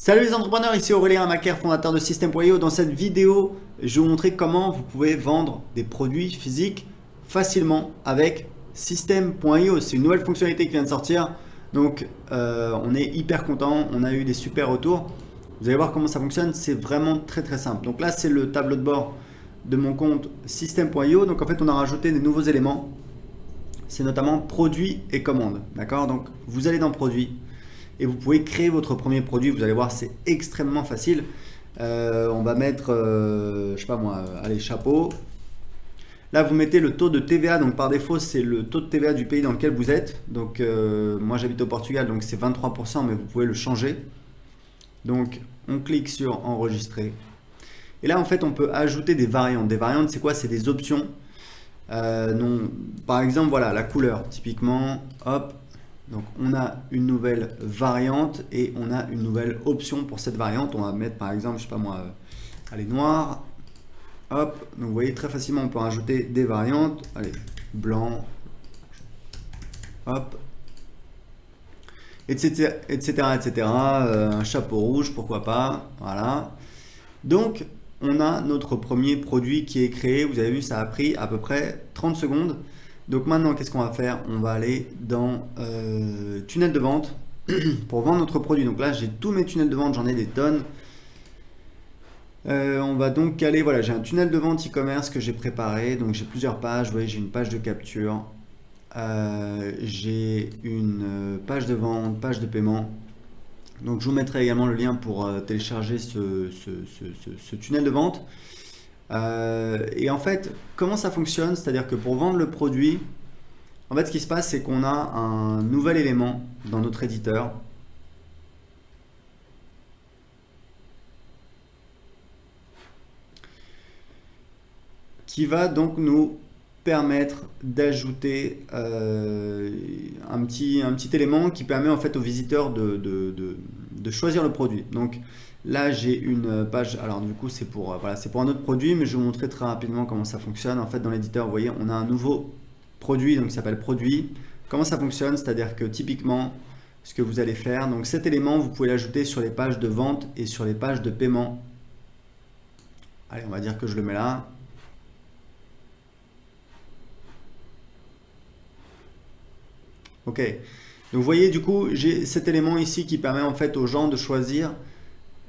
Salut les entrepreneurs, ici Aurélien Macaire, fondateur de System.io. Dans cette vidéo, je vais vous montrer comment vous pouvez vendre des produits physiques facilement avec System.io. C'est une nouvelle fonctionnalité qui vient de sortir. Donc on est hyper content, on a eu des super retours. Vous allez voir comment ça fonctionne, c'est vraiment très simple. Donc là c'est le tableau de bord de mon compte System.io. Donc en fait on a rajouté des nouveaux éléments. C'est notamment produits et commandes. D'accord? Donc vous allez dans produits et vous pouvez créer votre premier produit. Vous allez voir, c'est extrêmement facile. On va mettre, je sais pas moi, allez, chapeau. Là, vous mettez le taux de TVA. Donc par défaut, c'est le taux de TVA du pays dans lequel vous êtes. Donc moi, j'habite au Portugal, donc c'est 23%, mais vous pouvez le changer. Donc on clique sur enregistrer. Et là, en fait, on peut ajouter des variantes. Des variantes, c'est quoi? C'est des options. Non, par exemple, voilà, la couleur. Typiquement, hop. Donc on a une nouvelle variante et on a une nouvelle option pour cette variante. On va mettre par exemple, je sais pas moi, allez, noir. Hop, donc vous voyez très facilement on peut rajouter des variantes. Allez, blanc. Hop. Etc. etc. Un chapeau rouge, pourquoi pas. Voilà. Donc on a notre premier produit qui est créé. Vous avez vu, ça a pris à peu près 30 secondes. Donc maintenant, qu'est-ce qu'on va faire? On va aller dans tunnel de vente pour vendre notre produit. Donc là, j'ai tous mes tunnels de vente, j'en ai des tonnes. On va donc aller, voilà, j'ai un tunnel de vente e-commerce que j'ai préparé. Donc j'ai plusieurs pages. Vous voyez, j'ai une page de capture, j'ai une page de vente, page de paiement. Donc je vous mettrai également le lien pour télécharger ce tunnel de vente. Et en fait, comment ça fonctionne? C'est-à-dire que pour vendre le produit, en fait, ce qui se passe, c'est qu'on a un nouvel élément dans notre éditeur qui va donc nous permettre d'ajouter un petit élément qui permet en fait aux visiteurs de choisir le produit. Donc là j'ai une page, alors du coup c'est pour, voilà, c'est pour un autre produit, mais je vais vous montrer très rapidement comment ça fonctionne. En fait dans l'éditeur, vous voyez, on a un nouveau produit, donc qui s'appelle produit. Comment ça fonctionne? C'est-à-dire que typiquement ce que vous allez faire, donc cet élément vous pouvez l'ajouter sur les pages de vente et sur les pages de paiement. Allez, on va dire que je le mets là. Ok, donc vous voyez du coup j'ai cet élément ici qui permet en fait aux gens de choisir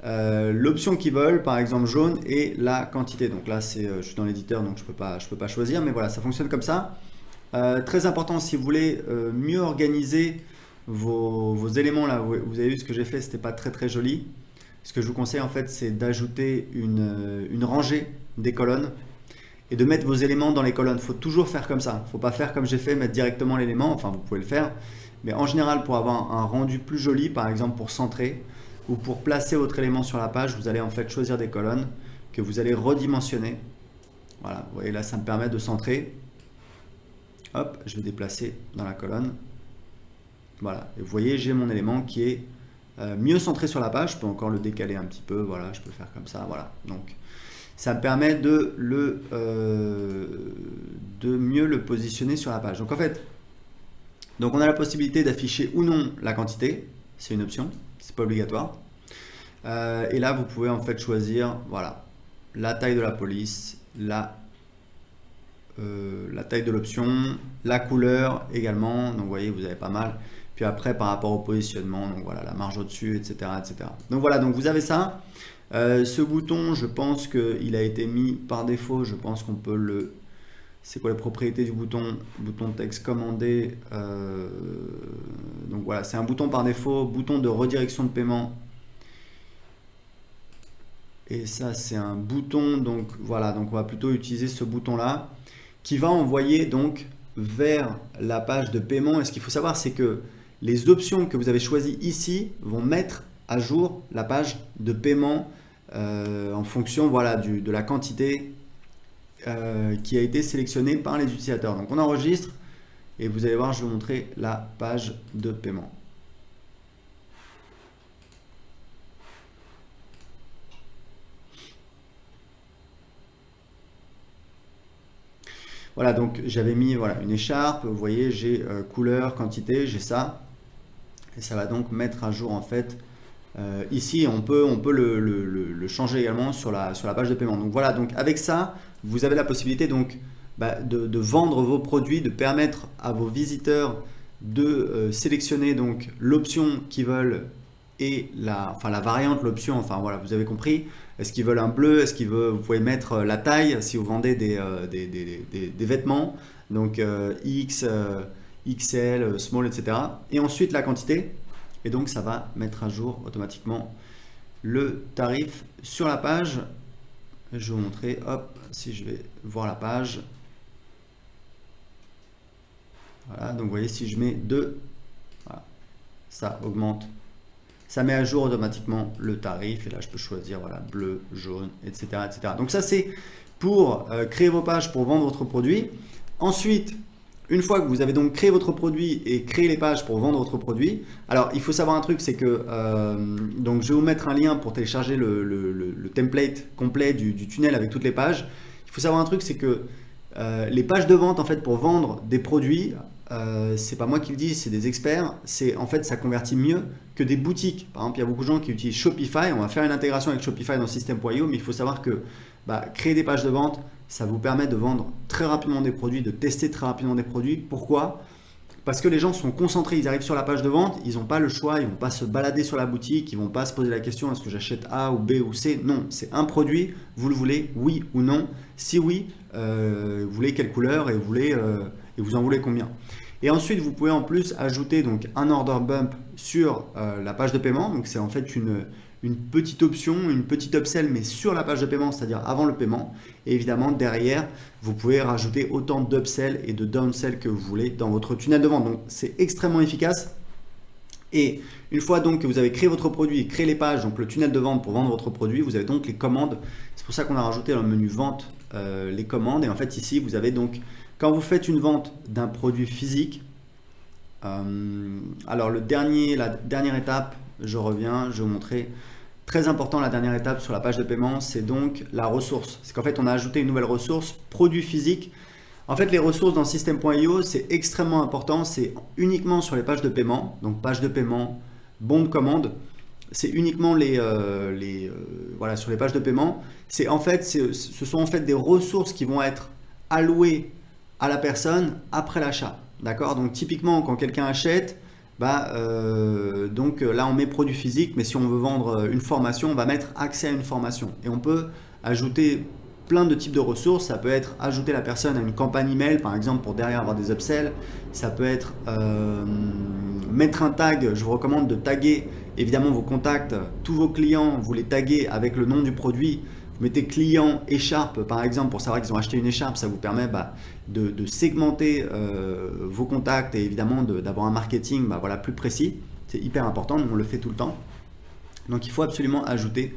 l'option qu'ils veulent, par exemple jaune, et la quantité. Donc là c'est, je suis dans l'éditeur donc je peux pas choisir, mais voilà, ça fonctionne comme ça. Très important, si vous voulez mieux organiser vos éléments là, vous avez vu ce que j'ai fait, c'était pas très joli. Ce que je vous conseille en fait c'est d'ajouter une rangée des colonnes et de mettre vos éléments dans les colonnes. Il faut toujours faire comme ça. Il ne faut pas faire comme j'ai fait, mettre directement l'élément. Enfin, vous pouvez le faire. Mais en général, pour avoir un rendu plus joli, par exemple pour centrer ou pour placer votre élément sur la page, vous allez en fait choisir des colonnes que vous allez redimensionner. Voilà, vous voyez là, ça me permet de centrer. Hop, je vais déplacer dans la colonne. Voilà, et vous voyez, j'ai mon élément qui est mieux centré sur la page. Je peux encore le décaler un petit peu. Voilà, je peux faire comme ça. Voilà, donc ça me permet de mieux le positionner sur la page. Donc en fait, donc on a la possibilité d'afficher ou non la quantité, c'est une option, c'est pas obligatoire. Et là vous pouvez en fait choisir, voilà, la taille de la police, la taille de l'option, la couleur également. Donc vous voyez, vous avez pas mal. Puis après par rapport au positionnement, donc voilà, la marge au-dessus, etc. Donc voilà, donc vous avez ça. Ce bouton, je pense qu'il a été mis par défaut. Je pense qu'on peut le... C'est quoi les propriétés du bouton? Bouton texte commandé. Donc voilà, c'est un bouton par défaut. Bouton de redirection de paiement. Et ça, c'est un bouton. Donc voilà, donc on va plutôt utiliser ce bouton-là qui va envoyer donc vers la page de paiement. Et ce qu'il faut savoir, c'est que les options que vous avez choisies ici vont mettre à jour la page de paiement en fonction, voilà, de la quantité qui a été sélectionnée par les utilisateurs. Donc on enregistre et vous allez voir, je vais vous montrer la page de paiement. Voilà, donc j'avais mis, voilà, une écharpe, vous voyez, j'ai couleur, quantité, j'ai ça. Et ça va donc mettre à jour en fait Ici, on peut le changer également sur la page de paiement. Donc voilà, donc avec ça, vous avez la possibilité donc, de vendre vos produits, de permettre à vos visiteurs de sélectionner donc l'option qu'ils veulent et la variante, l'option, enfin voilà, vous avez compris. Est-ce qu'ils veulent un bleu? Est-ce qu'ils veulent, vous pouvez mettre la taille si vous vendez des vêtements, donc X, XL, small, etc. Et ensuite la quantité. Et donc ça va mettre à jour automatiquement le tarif sur la page. Je vais vous montrer, hop, si je vais voir la page. Voilà, donc vous voyez, si je mets 2, voilà, ça augmente. Ça met à jour automatiquement le tarif. Et là, je peux choisir voilà, bleu, jaune, etc., etc. Donc ça, c'est pour créer vos pages pour vendre votre produit. Ensuite, une fois que vous avez donc créé votre produit et créé les pages pour vendre votre produit, alors il faut savoir un truc, c'est que donc je vais vous mettre un lien pour télécharger le template complet du tunnel avec toutes les pages. Il faut savoir un truc, c'est que les pages de vente en fait pour vendre des produits, c'est pas moi qui le dis, c'est des experts. C'est en fait ça convertit mieux que des boutiques. Par exemple, il y a beaucoup de gens qui utilisent Shopify. On va faire une intégration avec Shopify dans System.io, mais il faut savoir que créer des pages de vente, ça vous permet de vendre très rapidement des produits, de tester très rapidement des produits. Pourquoi? Parce que les gens sont concentrés, ils arrivent sur la page de vente, ils n'ont pas le choix, ils ne vont pas se balader sur la boutique, ils ne vont pas se poser la question est-ce que j'achète A ou B ou C? Non, c'est un produit, vous le voulez, oui ou non? Si oui, vous voulez quelle couleur et vous en voulez combien? Et ensuite, vous pouvez en plus ajouter donc un order bump sur la page de paiement. Donc c'est en fait une petite option, une petite upsell, mais sur la page de paiement, c'est-à-dire avant le paiement. Et évidemment, derrière, vous pouvez rajouter autant d'upsell et de downsell que vous voulez dans votre tunnel de vente. Donc c'est extrêmement efficace. Et une fois donc que vous avez créé votre produit, créé les pages, donc le tunnel de vente pour vendre votre produit, vous avez donc les commandes. C'est pour ça qu'on a rajouté dans le menu vente les commandes. Et en fait ici, vous avez donc, quand vous faites une vente d'un produit physique, alors la dernière étape, je reviens, je vais vous montrer. Très important, la dernière étape sur la page de paiement, c'est donc la ressource. C'est qu'en fait, on a ajouté une nouvelle ressource, produit physique. En fait, les ressources dans System.io, c'est extrêmement important. C'est uniquement sur les pages de paiement. Donc, page de paiement, bon de commande. C'est uniquement voilà, sur les pages de paiement. Ce sont en fait des ressources qui vont être allouées à la personne après l'achat. D'accord? Donc, typiquement, quand quelqu'un achète, donc là on met produit physique, mais si on veut vendre une formation, on va mettre accès à une formation. Et on peut ajouter plein de types de ressources. Ça peut être ajouter la personne à une campagne email, par exemple, pour derrière avoir des upsells. Ça peut être mettre un tag. Je vous recommande de taguer évidemment vos contacts, tous vos clients, vous les taguez avec le nom du produit. Vous mettez client écharpe par exemple pour savoir qu'ils ont acheté une écharpe. Ça vous permet de segmenter vos contacts et évidemment d'avoir un marketing voilà, plus précis. C'est hyper important, on le fait tout le temps. Donc il faut absolument ajouter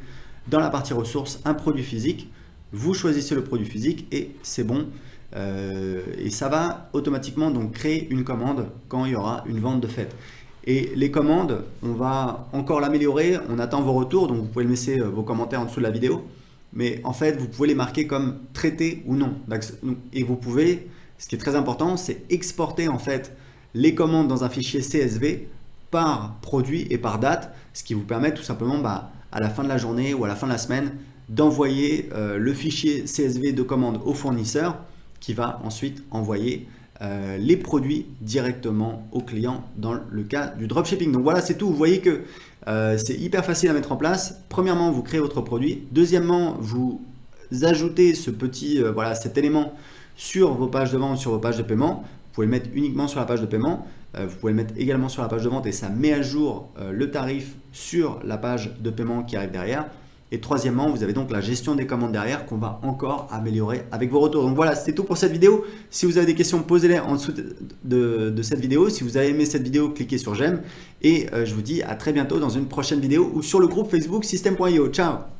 dans la partie ressources un produit physique. Vous choisissez le produit physique et c'est bon. Et ça va automatiquement donc créer une commande quand il y aura une vente de fait. Et les commandes, on va encore l'améliorer. On attend vos retours, donc vous pouvez laisser vos commentaires en dessous de la vidéo. Mais en fait, vous pouvez les marquer comme traités ou non. Et vous pouvez, ce qui est très important, c'est exporter en fait les commandes dans un fichier CSV par produit et par date, ce qui vous permet tout simplement à la fin de la journée ou à la fin de la semaine d'envoyer le fichier CSV de commande au fournisseur qui va ensuite envoyer les produits directement au client dans le cas du dropshipping. Donc voilà, c'est tout. Vous voyez que c'est hyper facile à mettre en place. Premièrement, vous créez votre produit. Deuxièmement, vous ajoutez cet élément sur vos pages de vente, sur vos pages de paiement. Vous pouvez le mettre uniquement sur la page de paiement. Vous pouvez le mettre également sur la page de vente et ça met à jour le tarif sur la page de paiement qui arrive derrière. Et troisièmement, vous avez donc la gestion des commandes derrière qu'on va encore améliorer avec vos retours. Donc voilà, c'est tout pour cette vidéo. Si vous avez des questions, posez-les en dessous de cette vidéo. Si vous avez aimé cette vidéo, cliquez sur j'aime. Et je vous dis à très bientôt dans une prochaine vidéo ou sur le groupe Facebook System.io. Ciao!